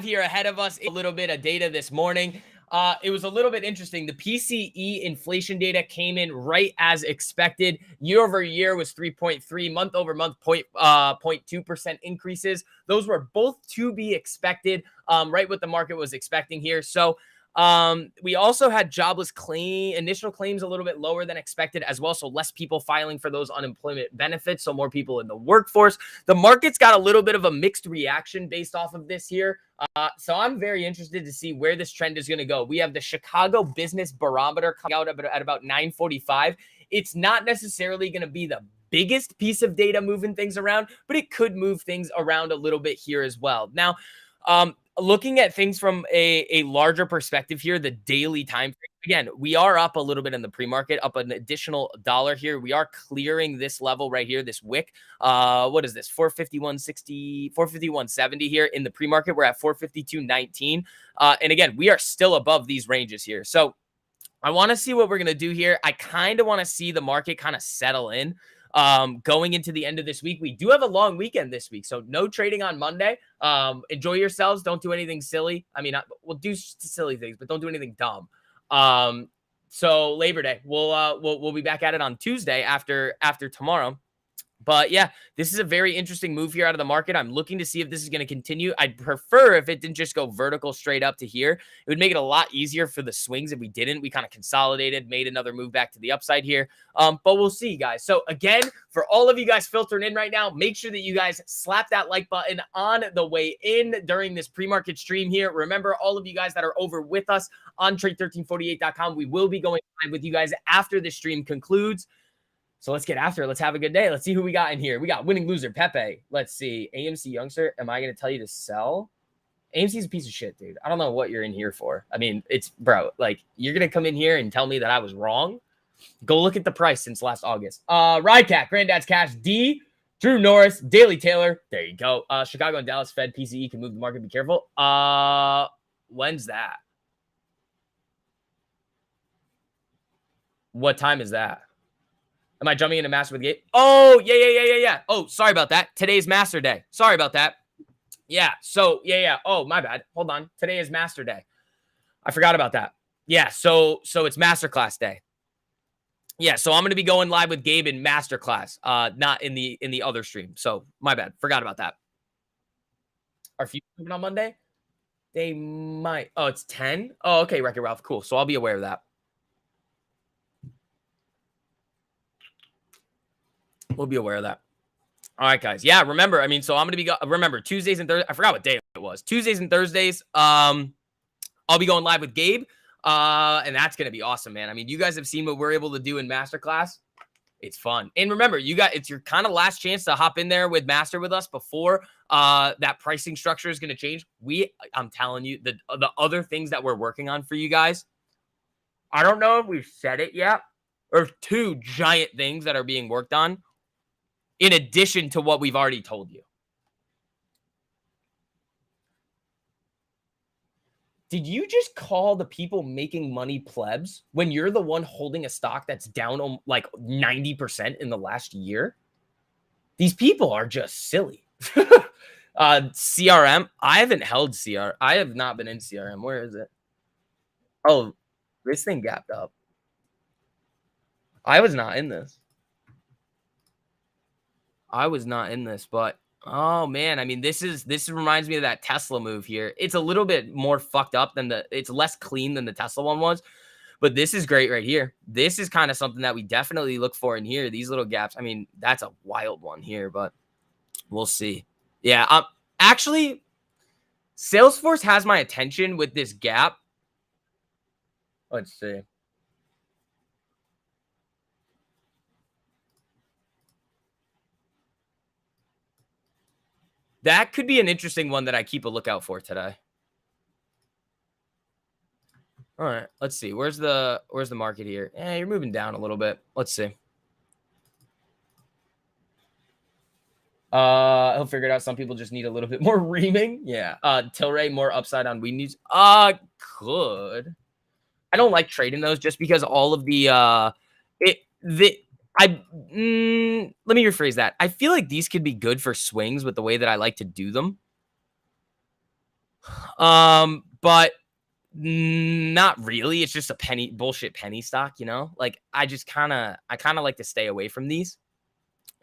here ahead of us a little bit of data this morning. It was a little bit interesting. The PCE inflation data came in right as expected. Year over year was 3.3, month over month 0.2% increases. Those were both to be expected, right what the market was expecting here. So we also had jobless initial claims a little bit lower than expected as well. So less people filing for those unemployment benefits. So more people in the workforce. The market's got a little bit of a mixed reaction based off of this here. So I'm very interested to see where this trend is going to go. We have the Chicago Business Barometer coming out at about 9:45. It's not necessarily going to be the biggest piece of data moving things around, but it could move things around a little bit here as well. Now, looking at things from a larger perspective here, the daily time frame, again, we are up a little bit in the pre-market, up an additional $1 here. We are clearing this level right here, this wick. What is this? 451.60, 451.70 here in the pre-market. We're at 452.19. And again, we are still above these ranges here. So I want to see what we're going to do here. I kind of want to see the market kind of settle in. Going into the end of this week. We do have a long weekend this week, so no trading on Monday. Enjoy yourselves. Don't do anything silly. I mean, we'll do silly things, but don't do anything dumb. So Labor Day, we'll be back at it on Tuesday after tomorrow. But yeah, this is a very interesting move here out of the market. I'm looking to see if this is going to continue. I'd prefer if it didn't just go vertical straight up to here. It would make it a lot easier for the swings if we didn't. We kind of consolidated, made another move back to the upside here. But we'll see, guys. So again, for all of you guys filtering in right now, make sure that you guys slap that like button on the way in during this pre-market stream here. Remember, all of you guys that are over with us on trade1348.com, we will be going live with you guys after the stream concludes. So let's get after it. Let's have a good day. Let's see who we got in here. We got winning loser, Pepe. Let's see. AMC Youngster, am I going to tell you to sell? AMC's a piece of shit, dude. I don't know what you're in here for. I mean, bro, like, you're going to come in here and tell me that I was wrong? Go look at the price since last August. Rycat, Granddad's Cash, D, Drew Norris, Daily Taylor. There you go. Chicago and Dallas Fed, PCE can move the market. Be careful. When's that? What time is that? Am I jumping into Master with Gabe? Oh, yeah. Oh, sorry about that. Today's Master Day. Sorry about that. Yeah, so, yeah. Oh, my bad. Hold on. Today is Master Day. I forgot about that. Yeah, so it's Masterclass Day. Yeah, so I'm going to be going live with Gabe in Masterclass, not in the other stream. So, my bad. Forgot about that. Are few coming on Monday? They might. Oh, it's 10? Oh, okay, Wreck-It Ralph. Cool. So, I'll be aware of that. We'll be aware of that. All right, guys. Yeah, remember, I mean, so I'm going to be, remember, Tuesdays and Thursdays. I forgot what day it was. Tuesdays and Thursdays. I'll be going live with Gabe. And that's going to be awesome, man. I mean, you guys have seen what we're able to do in Masterclass. It's fun. And remember, it's your kind of last chance to hop in there with Master with us before that pricing structure is going to change. I'm telling you, the other things that we're working on for you guys, I don't know if we've said it yet, or two giant things that are being worked on in addition to what we've already told you. Did you just call the people making money plebs when you're the one holding a stock that's down like 90% in the last year? These people are just silly. CRM. I haven't held CRM. I have not been in CRM. Where is it? Oh, this thing gapped up. I was not in this. But oh man, I mean, this reminds me of that Tesla move here. It's a little bit more fucked up than it's less clean than the Tesla one was, but this is great right here. This is kind of something that we definitely look for in here. These little gaps. I mean, that's a wild one here, but we'll see. Yeah, actually, Salesforce has my attention with this gap. Let's see. That could be an interesting one that I keep a lookout for today. All right, let's see. Where's the market here? You're moving down a little bit. Let's see. He'll figure it out. Some people just need a little bit more reaming. Yeah. Tilray, more upside on weed news. Could. I don't like trading those just because all of let me rephrase that. I feel like these could be good for swings with the way that I like to do them. But not really. It's just a bullshit penny stock, you know? Like I kind of like to stay away from these.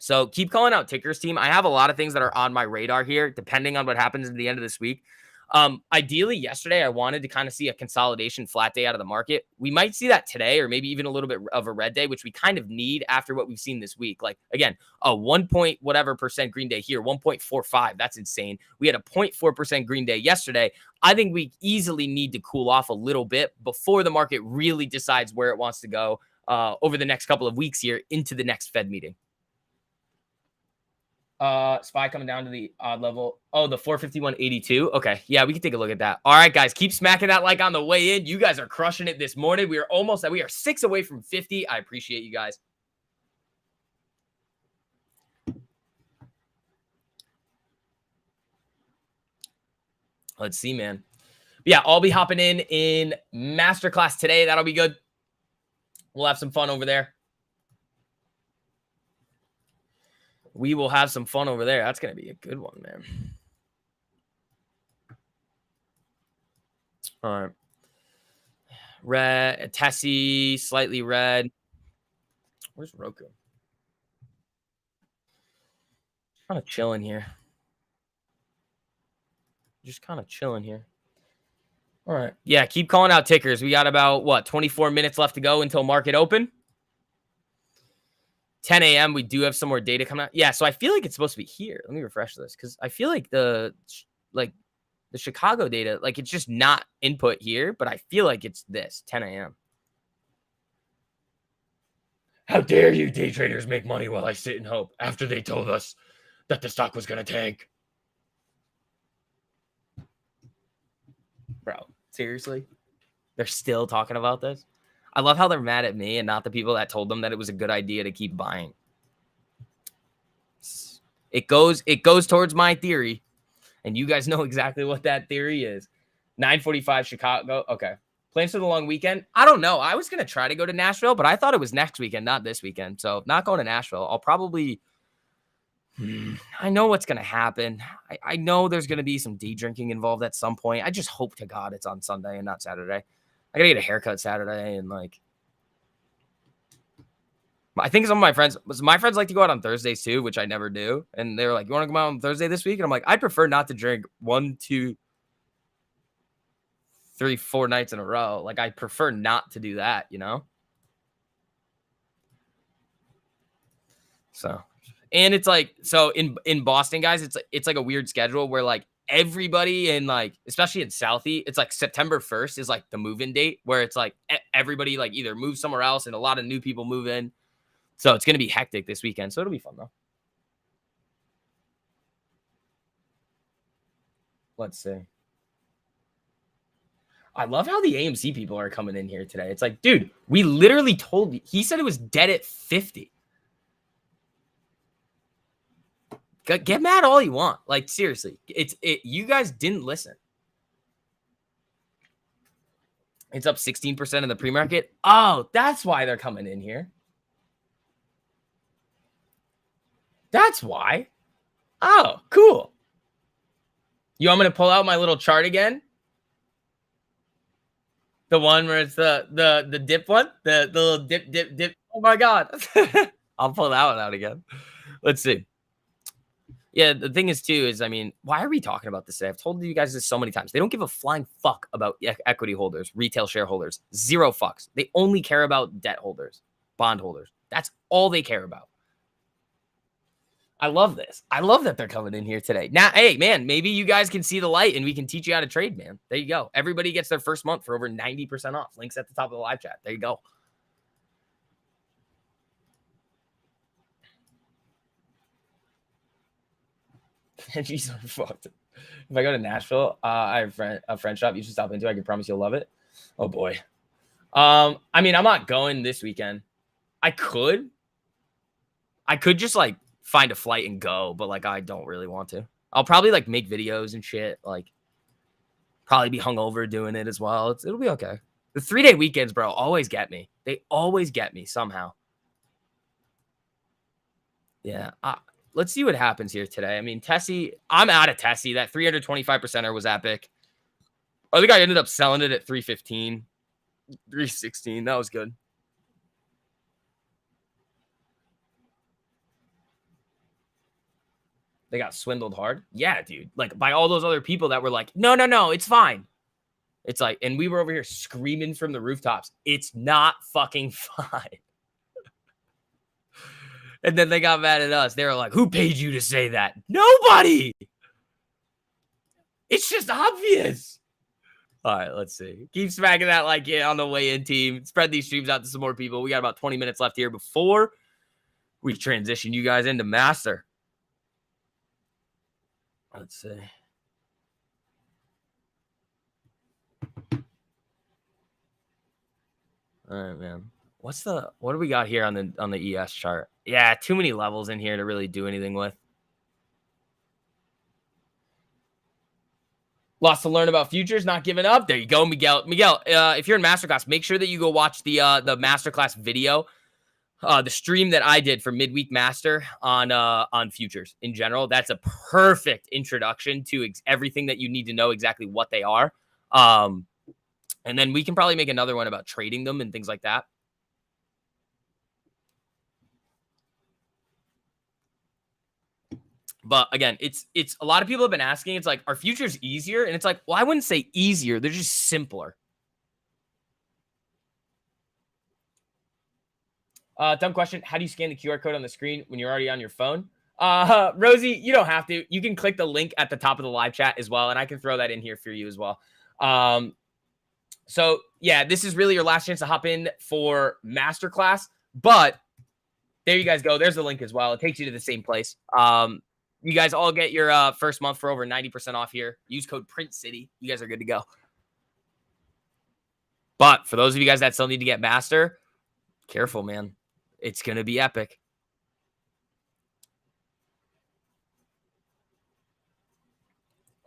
So keep calling out tickers, team. I have a lot of things that are on my radar here, depending on what happens at the end of this week. Ideally, yesterday I wanted to kind of see a consolidation flat day out of the market. We might see that today, or maybe even a little bit of a red day, which we kind of need after what we've seen this week. Like again, a 1 point whatever percent green day here, 1.45. That's insane. We had a 0.4% green day yesterday. I think we easily need to cool off a little bit before the market really decides where it wants to go over the next couple of weeks here into the next Fed meeting. SPY coming down to the odd level. Oh, the 451.82. Okay. Yeah, we can take a look at that. All right, guys. Keep smacking that like on the way in. You guys are crushing it this morning. We are 6 away from 50. I appreciate you guys. Let's see, man. Yeah, I'll be hopping in masterclass today. That'll be good. We'll have some fun over there. We will have some fun over there. That's going to be a good one, man. All right. Red, Tessie, slightly red. Where's Roku? Kind of chilling here. Just kind of chilling here. All right. Yeah, keep calling out tickers. We got about, 24 minutes left to go until market open. 10 a.m. We do have some more data coming out. Yeah, so I feel like it's supposed to be here. Let me refresh this because I feel like the Chicago data, like it's just not input here, but I feel like it's this 10 a.m. How dare you day traders make money while I sit and hope after they told us that the stock was going to tank? Bro, seriously? They're still talking about this? I love how they're mad at me and not the people that told them that it was a good idea to keep buying. It goes towards my theory, and you guys know exactly what that theory is. 9:45 Chicago. Okay. Plans for the long weekend? I don't know. I was going to try to go to Nashville, but I thought it was next weekend, not this weekend. So not going to Nashville. I'll probably I know what's going to happen. I know there's going to be some day drinking involved at some point. I just hope to God it's on Sunday and not Saturday. I got to get a haircut Saturday. And I think some of my friends like to go out on Thursdays too, which I never do. And they were like, you want to come out on Thursday this week? And I'm like, I'd prefer not to drink 1, 2, 3, 4 nights in a row. Like I prefer not to do that, you know? So, and it's like, so in Boston, guys, it's like a weird schedule where like everybody in like, especially in Southie, it's like September 1st is like the move-in date where it's like everybody like either moves somewhere else and a lot of new people move in. So it's going to be hectic this weekend. So it'll be fun though. Let's see. I love how the AMC people are coming in here today. It's like, dude, we literally told you. He said it was dead at 50. Get mad all you want. Like, seriously. You guys didn't listen. It's up 16% in the pre-market. Oh, that's why they're coming in here. That's why. Oh, cool. You want me to pull out my little chart again? The one where it's the dip one? The little dip. Oh my God. I'll pull that one out again. Let's see. Yeah, the thing is, too, is, I mean, why are we talking about this today? I've told you guys this so many times. They don't give a flying fuck about equity holders, retail shareholders. Zero fucks. They only care about debt holders, bond holders. That's all they care about. I love this. I love that they're coming in here today. Now, hey, man, maybe you guys can see the light and we can teach you how to trade, man. There you go. Everybody gets their first month for over 90% off. Links at the top of the live chat. There you go. She's fucked. If I go to Nashville, I have a friend shop you should stop into. I can promise you'll love it. Oh boy. I mean, I'm not going this weekend. I could just like find a flight and go, but like I don't really want to. I'll probably like make videos and shit. Like probably be hungover doing it as well. It'll be okay. The 3-day weekends, bro, always get me. They always get me somehow. Yeah. Let's see what happens here today. I mean, Tessie, I'm out of Tessie. That 325%er was epic. I think I ended up selling it at 315, 316. That was good. They got swindled hard. Yeah, dude. Like by all those other people that were like, no, no, no, it's fine. It's like, and we were over here screaming from the rooftops, it's not fucking fine. And then they got mad at us. They were like, who paid you to say that? Nobody. It's just obvious. All right, let's see. Keep smacking that like on the way in, team. Spread these streams out to some more people. We got about 20 minutes left here before we transition you guys into Master. Let's see. All right, man. What do we got here on the ES chart? Yeah, too many levels in here to really do anything with. Lots to learn about futures, not giving up. There you go, Miguel. Miguel, if you're in masterclass, make sure that you go watch the masterclass video, the stream that I did for midweek master on futures in general. That's a perfect introduction to everything that you need to know exactly what they are. And then we can probably make another one about trading them and things like that. But again, it's a lot of people have been asking, it's like, are futures easier? And it's like, well, I wouldn't say easier. They're just simpler. Dumb question. How do you scan the QR code on the screen when you're already on your phone? Rosie, you don't have to. You can click the link at the top of the live chat as well. And I can throw that in here for you as well. So yeah, this is really your last chance to hop in for masterclass, but there you guys go. There's the link as well. It takes you to the same place. You guys all get your first month for over 90% off here. Use code PRINTCITY. You guys are good to go. But for those of you guys that still need to get master, careful, man. It's going to be epic.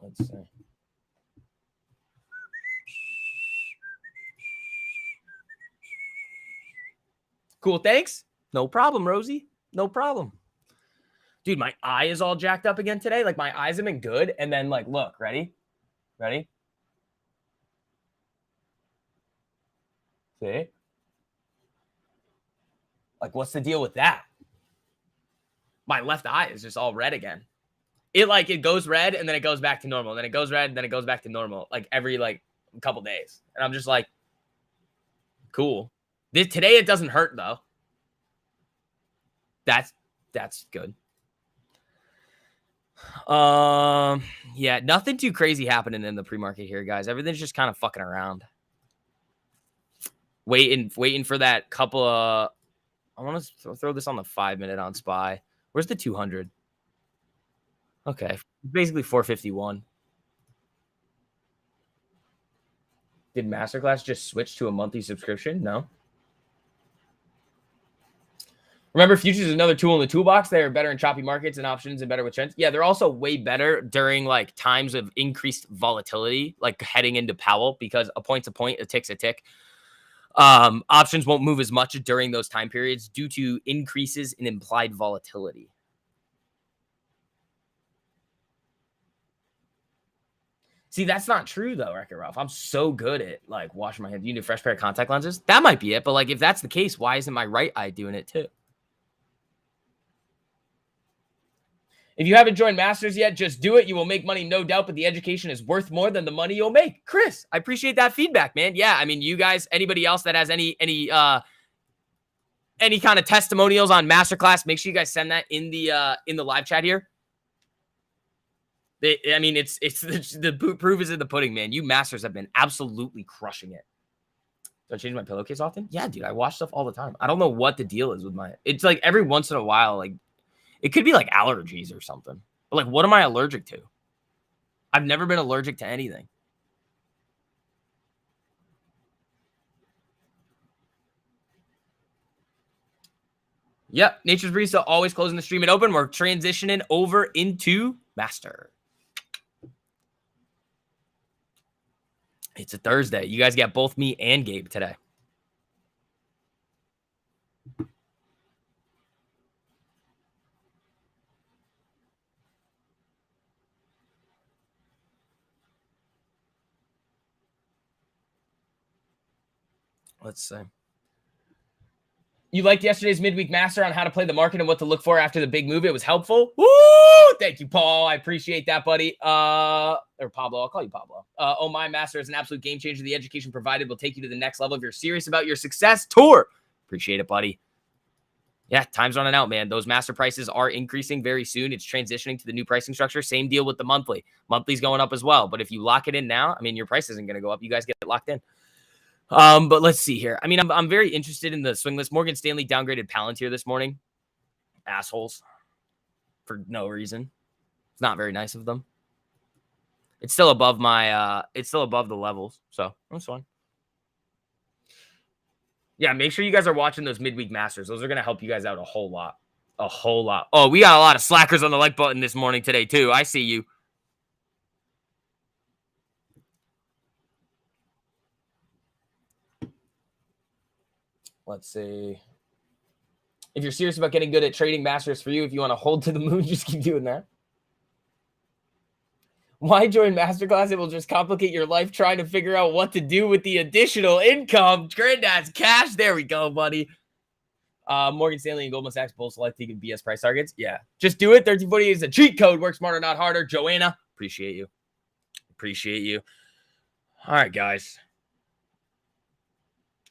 Let's see. Cool, thanks. No problem, Rosie. No problem. Dude, my eye is all jacked up again today. Like, my eyes have been good. And then, like, look, ready? Ready? See? Like, what's the deal with that? My left eye is just all red again. It goes red and then it goes back to normal. And then it goes red and then it goes back to normal. Like, every, couple days. And I'm just like, cool. Today it doesn't hurt, though. That's good. Yeah, nothing too crazy happening in the pre-market here, guys. Everything's just kind of fucking around. Waiting for that couple of... I want to throw this on the 5-minute on SPY. Where's the 200? Okay, basically 451. Did Masterclass just switch to a monthly subscription? No. Remember, futures is another tool in the toolbox. They're better in choppy markets and options and better with trends. Yeah, they're also way better during times of increased volatility, like heading into Powell, because a point's a point, a tick's a tick. Options won't move as much during those time periods due to increases in implied volatility. See, that's not true though, Wreck-It Ralph. I'm so good at washing my hands. You need a fresh pair of contact lenses. That might be it. But if that's the case, why isn't my right eye doing it too? If you haven't joined Masters yet, just do it. You will make money, no doubt, but the education is worth more than the money you'll make. Chris, I appreciate that feedback, man. Yeah, I mean, you guys, anybody else that has any kind of testimonials on Masterclass, make sure you guys send that in the live chat here. I mean, it's the proof is in the pudding, man. You Masters have been absolutely crushing it. Do I change my pillowcase often? Yeah, dude, I wash stuff all the time. I don't know what the deal is with it's every once in a while, it could be allergies or something. But what am I allergic to? I've never been allergic to anything. Yep, Nature's Barista always closing the stream and open. We're transitioning over into Master. It's a Thursday. You guys got both me and Gabe today. Let's see. You liked yesterday's midweek master on how to play the market and what to look for after the big move. It was helpful. Woo! Thank you, Paul. I appreciate that, buddy. Or Pablo. I'll call you Pablo. Oh, my master is an absolute game changer. The education provided will take you to the next level if you're serious about your success. Tour. Appreciate it, buddy. Yeah, time's running out, man. Those master prices are increasing very soon. It's transitioning to the new pricing structure. Same deal with the monthly. Monthly's going up as well. But if you lock it in now, I mean, your price isn't going to go up. You guys get locked in. But let's see here. I mean, I'm very interested in the swing list. Morgan Stanley downgraded Palantir this morning. Assholes. For no reason. It's not very nice of them. It's still above it's still above the levels. So that's fine. Yeah, make sure you guys are watching those midweek masters. Those are going to help you guys out a whole lot. A whole lot. Oh, we got a lot of slackers on the like button this morning today, too. I see you. Let's see. If you're serious about getting good at trading, masters for you. If you want to hold to the moon, just keep doing that. Why join masterclass? It will just complicate your life trying to figure out what to do with the additional income. Granddad's cash. There we go, buddy. Morgan Stanley and Goldman Sachs both select taking BS price targets. Yeah. Just do it. 1348 is a cheat code. Work smarter, not harder. Joanna, appreciate you. Appreciate you. All right, guys.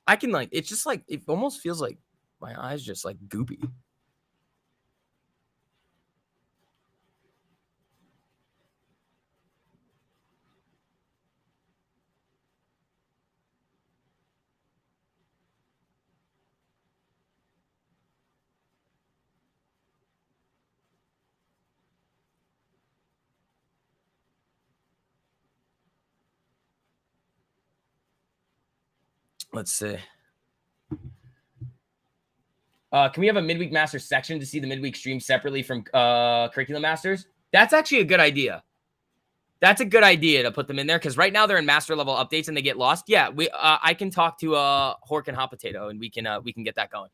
I can it's just it almost feels like my eyes just goopy. Let's see. Can we have a midweek master section to see the midweek stream separately from curriculum masters? That's actually a good idea. That's a good idea to put them in there because right now they're in master level updates and they get lost. Yeah, I can talk to Hork and Hot Potato and we can get that going.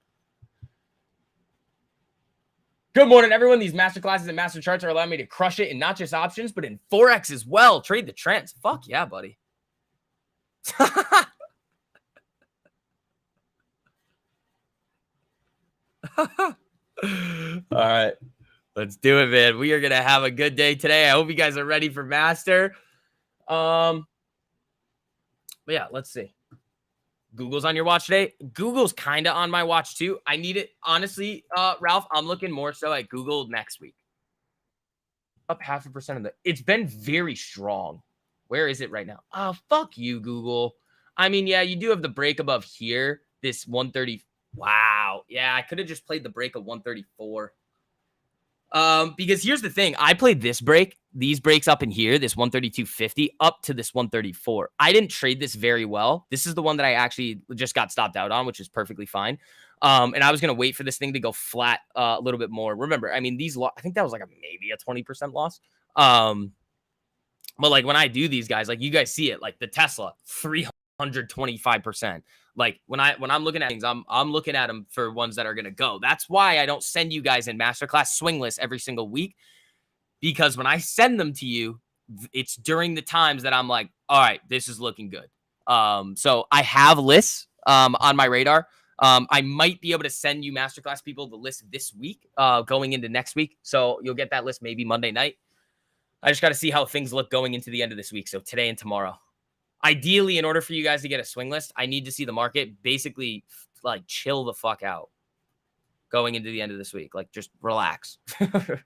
Good morning, everyone. These master classes and master charts are allowing me to crush it in not just options, but in Forex as well. Trade the trends. Fuck yeah, buddy. All right. Let's do it, man. We are going to have a good day today. I hope you guys are ready for master. But yeah, let's see. Google's on your watch today. Google's kind of on my watch too. I need it. Honestly, Ralph, I'm looking more so at Google next week. Up 0.5% of the. It's been very strong. Where is it right now? Oh, fuck you, Google. I mean, yeah, you do have the break above here. This 130. Wow. Yeah, I could have just played the break of 134. Because here's the thing. I played this break, these breaks up in here, this 132.50 up to this 134. I didn't trade this very well. This is the one that I actually just got stopped out on, which is perfectly fine. And I was going to wait for this thing to go flat a little bit more. Remember, I mean, I think that was maybe a 20% loss. But when I do these guys, you guys see it, the Tesla, 325%. When I'm looking at things, I'm looking at them for ones that are going to go. That's why I don't send you guys in masterclass swing lists every single week, because when I send them to you, it's during the times that I'm like, all right, this is looking good. So I have lists on my radar. I might be able to send you masterclass people the list this week, going into next week. So you'll get that list maybe Monday night. I just got to see how things look going into the end of this week. So today and tomorrow. Ideally, in order for you guys to get a swing list, I need to see the market basically chill the fuck out going into the end of this week. Just relax. For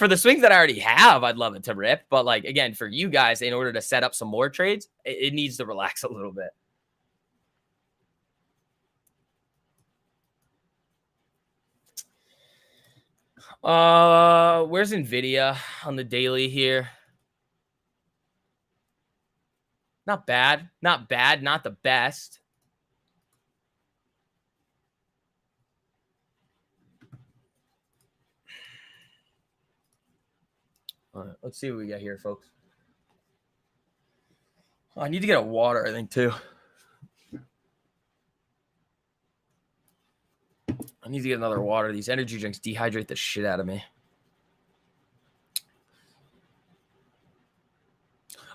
the swings that I already have, I'd love it to rip. But again, for you guys, in order to set up some more trades, it needs to relax a little bit. Where's Nvidia on the daily here? Not bad. Not bad. Not the best. All right, let's see what we got here, folks. Oh, I need to get a water, I think, too. I need to get another water. These energy drinks dehydrate the shit out of me.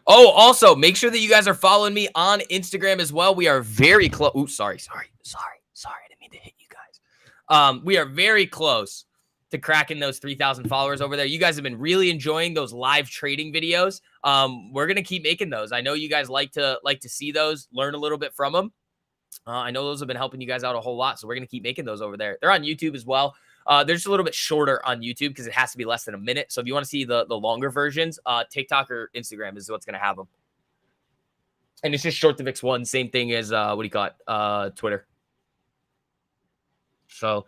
Oh, also, make sure that you guys are following me on Instagram as well. We are very close. Ooh, sorry. I didn't mean to hit you guys. We are very close to cracking those 3,000 followers over there. You guys have been really enjoying those live trading videos. We're gonna keep making those. I know you guys like to see those, learn a little bit from them. I know those have been helping you guys out a whole lot, so we're gonna keep making those over there. They're on YouTube as well. They're just a little bit shorter on YouTube because it has to be less than a minute. So if you want to see the longer versions, TikTok or Instagram is what's gonna have them. And it's just short to VIX1, same thing as what do you call it? Twitter. So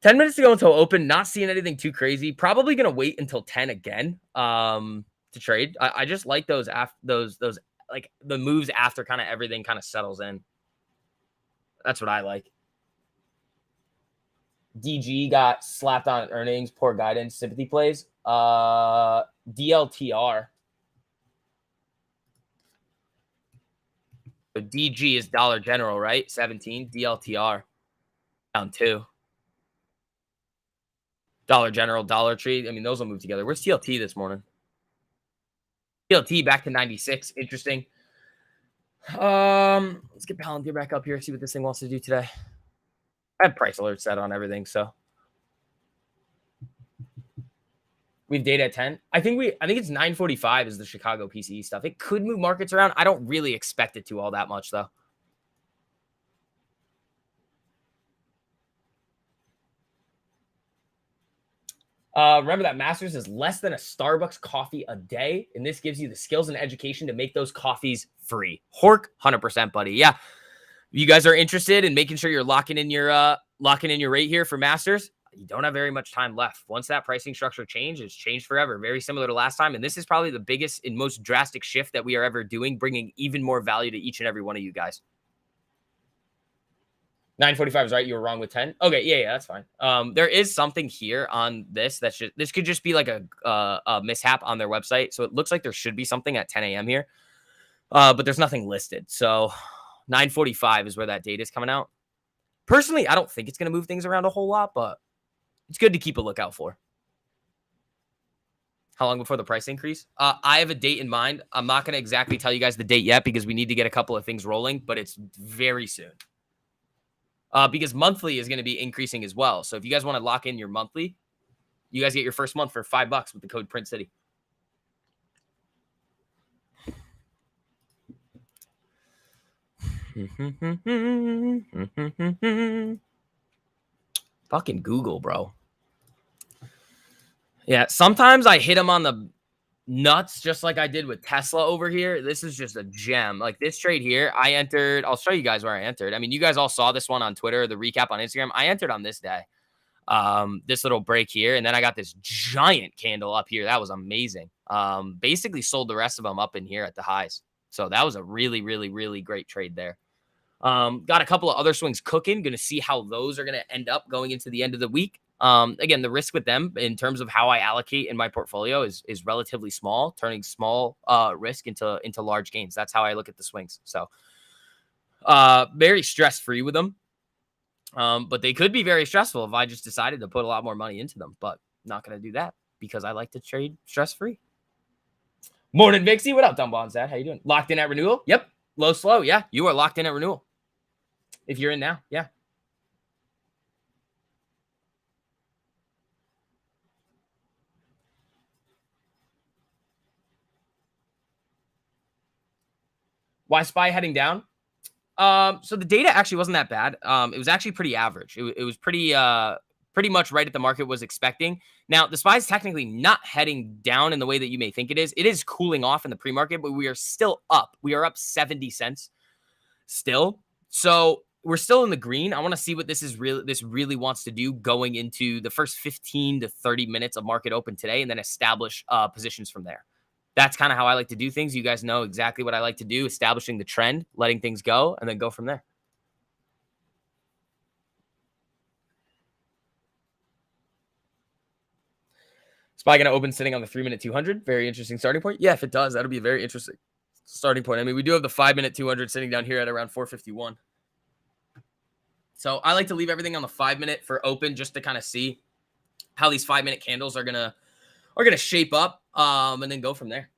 10 minutes to go until open. Not seeing anything too crazy. Probably gonna wait until 10 again to trade. I just like those those like the moves after kind of everything kind of settles in. That's what I like. DG got slapped on earnings, poor guidance, sympathy plays. DLTR. So DG is Dollar General, right? 17. DLTR down 2. Dollar General, Dollar Tree. I mean, those will move together. Where's TLT this morning? TLT back to 96. Interesting. Let's get Palantir back up here, see what this thing wants to do today. I have price alerts set on everything, so we have data at 10. I think it's 9:45 is the Chicago PCE stuff. It could move markets around. I don't really expect it to all that much though. Remember that Masters is less than a Starbucks coffee a day, and this gives you the skills and education to make those coffees free. Hork, 100%, buddy. Yeah, you guys are interested in making sure you're locking in your rate here for Masters. You don't have very much time left. Once that pricing structure changes, it's changed forever. Very similar to last time, and this is probably the biggest and most drastic shift that we are ever doing, bringing even more value to each and every one of you guys. 9:45 is right. You were wrong with 10. Okay, yeah, that's fine. There is something here on this this could just be like a mishap on their website. So it looks like there should be something at 10 a.m. here, but there's nothing listed. So 9:45 is where that date is coming out. Personally, I don't think it's going to move things around a whole lot, but it's good to keep a lookout for. How long before the price increase? I have a date in mind. I'm not going to exactly tell you guys the date yet because we need to get a couple of things rolling, but it's very soon. Because monthly is going to be increasing as well. So if you guys want to lock in your monthly, you guys get your first month for $5 with the code Print City. Fucking Google, bro. Yeah, sometimes I hit them on the nuts just like I did with Tesla over here. This is just a gem. Like this trade here, I entered. I'll show you guys where I entered. I mean, you guys all saw this one on Twitter, the recap on Instagram. I entered on this day. This little break here, and then I got this giant candle up here. That was amazing. Basically sold the rest of them up in here at the highs. So that was a really, really, really great trade there. Got a couple of other swings cooking. Going to see how those are going to end up going into the end of the week. Again, the risk with them in terms of how I allocate in my portfolio is relatively small, turning small risk into large gains. That's how I look at the swings. So very stress-free with them. But they could be very stressful if I just decided to put a lot more money into them, but not going to do that because I like to trade stress-free. Morning, Vixie. What up, Dumb Bonds Dad? How you doing? Locked in at renewal? Yep. Low, slow. Yeah. You are locked in at renewal. If you're in now. Yeah. Why SPY heading down? So the data actually wasn't that bad. It was actually pretty average. It was pretty much right at the market was expecting. Now, the SPY is technically not heading down in the way that you may think it is. It is cooling off in the pre-market, but we are still up. We are up 70 cents still. So we're still in the green. I want to see what this really wants to do going into the first 15 to 30 minutes of market open today, and then establish positions from there. That's kind of how I like to do things. You guys know exactly what I like to do, establishing the trend, letting things go, and then go from there. SPY going to open sitting on the 3-minute 200. Very interesting starting point. Yeah, if it does, that'll be a very interesting starting point. I mean, we do have the 5-minute 200 sitting down here at around 451. So I like to leave everything on the 5-minute for open just to kind of see how these 5-minute candles are gonna shape up, and then go from there.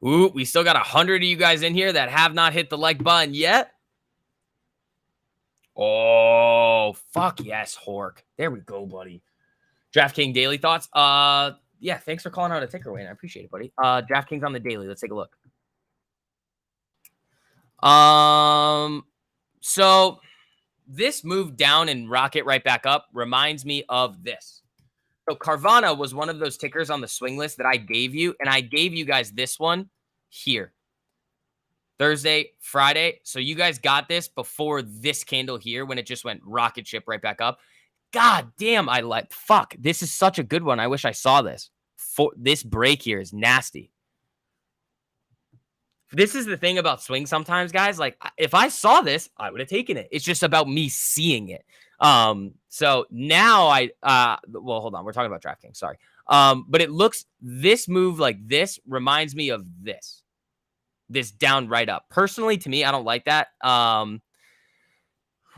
Ooh, we still got 100 of you guys in here that have not hit the like button yet. Oh, fuck yes, Hork. There we go, buddy. DraftKings daily thoughts. Yeah, thanks for calling out a ticker, Wayne. I appreciate it, buddy. DraftKings on the daily. Let's take a look. So this move down and rocket right back up reminds me of this. So Carvana was one of those tickers on the swing list that I gave you, and I gave you guys this one here. Thursday, Friday. So you guys got this before this candle here when it just went rocket ship right back up. God damn, fuck. This is such a good one. I wish I saw this. This break here is nasty. This is the thing about swing sometimes, guys. Like, if I saw this, I would have taken it. It's just about me seeing it. So now well, hold on. We're talking about DraftKings. Sorry. But it looks, this move like this reminds me of this down right up. Personally, to me, I don't like that.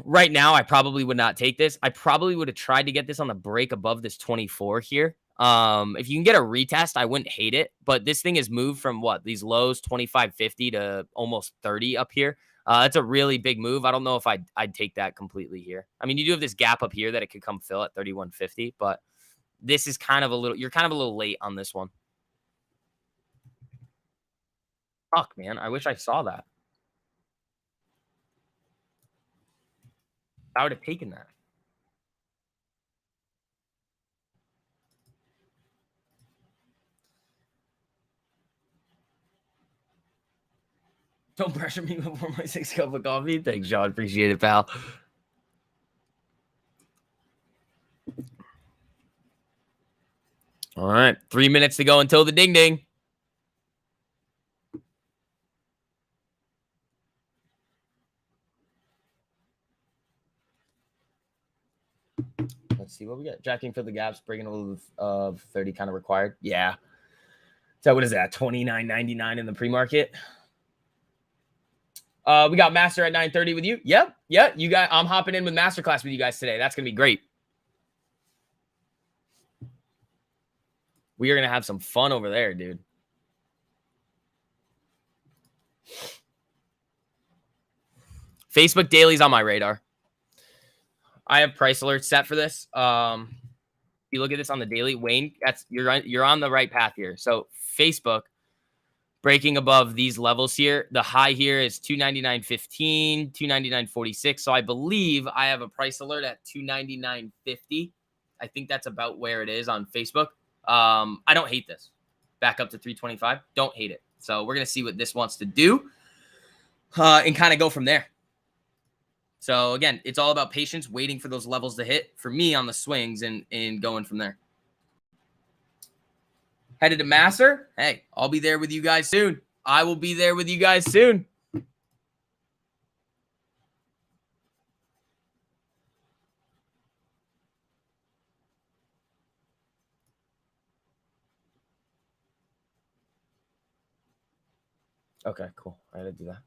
Right now, I probably would not take this. I probably would have tried to get this on the break above this 24 here. If you can get a retest, I wouldn't hate it. But this thing has moved from these lows 25.50 to almost 30 up here. That's a really big move. I don't know if I'd take that completely here. I mean, you do have this gap up here that it could come fill at 31.50, but this is you're kind of a little late on this one. Fuck, man. I wish I saw that. I would have taken that. Don't pressure me before my 6 cup of coffee. Thanks, John. Appreciate it, pal. All right. 3 minutes to go until the ding ding. Let's see what we got. Jacking for the gaps, breaking a little of 30 kind of required. Yeah. So what is that? $29.99 in the pre-market. We got Master at 9:30 with you. Yep. Yeah. You got. I'm hopping in with Masterclass with you guys today. That's gonna be great. We are gonna have some fun over there, dude. Facebook dailies on my radar. I have price alerts set for this. You look at this on the daily, Wayne. You're on the right path here. So Facebook breaking above these levels here. The high here is 299.15, 299.46. So I believe I have a price alert at 299.50. I think that's about where it is on Facebook. I don't hate this. Back up to 325. Don't hate it. So we're gonna see what this wants to do, and kind of go from there. So again, it's all about patience, waiting for those levels to hit for me on the swings and going from there. Headed to Master. Hey, I'll be there with you guys soon. I will be there with you guys soon. Okay, cool. I had to do that.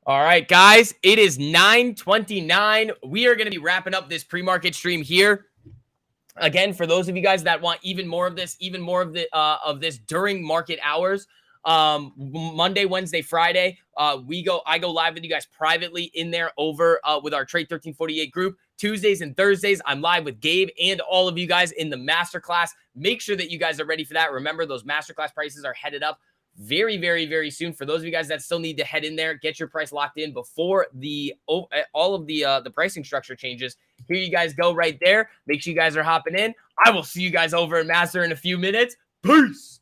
All right, guys, it is 9:29. We are going to be wrapping up this pre-market stream here. Again, for those of you guys that want even more of this, this during market hours, Monday, Wednesday, Friday, I go live with you guys privately in there over with our Trade 1348 group. Tuesdays and Thursdays, I'm live with Gabe and all of you guys in the masterclass. Make sure that you guys are ready for that. Remember, those masterclass prices are headed up very, very, very soon. For those of you guys that still need to head in there, get your price locked in before all of the pricing structure changes. Here you guys go right there. Make sure you guys are hopping in. I will see you guys over in Master in a few minutes. Peace.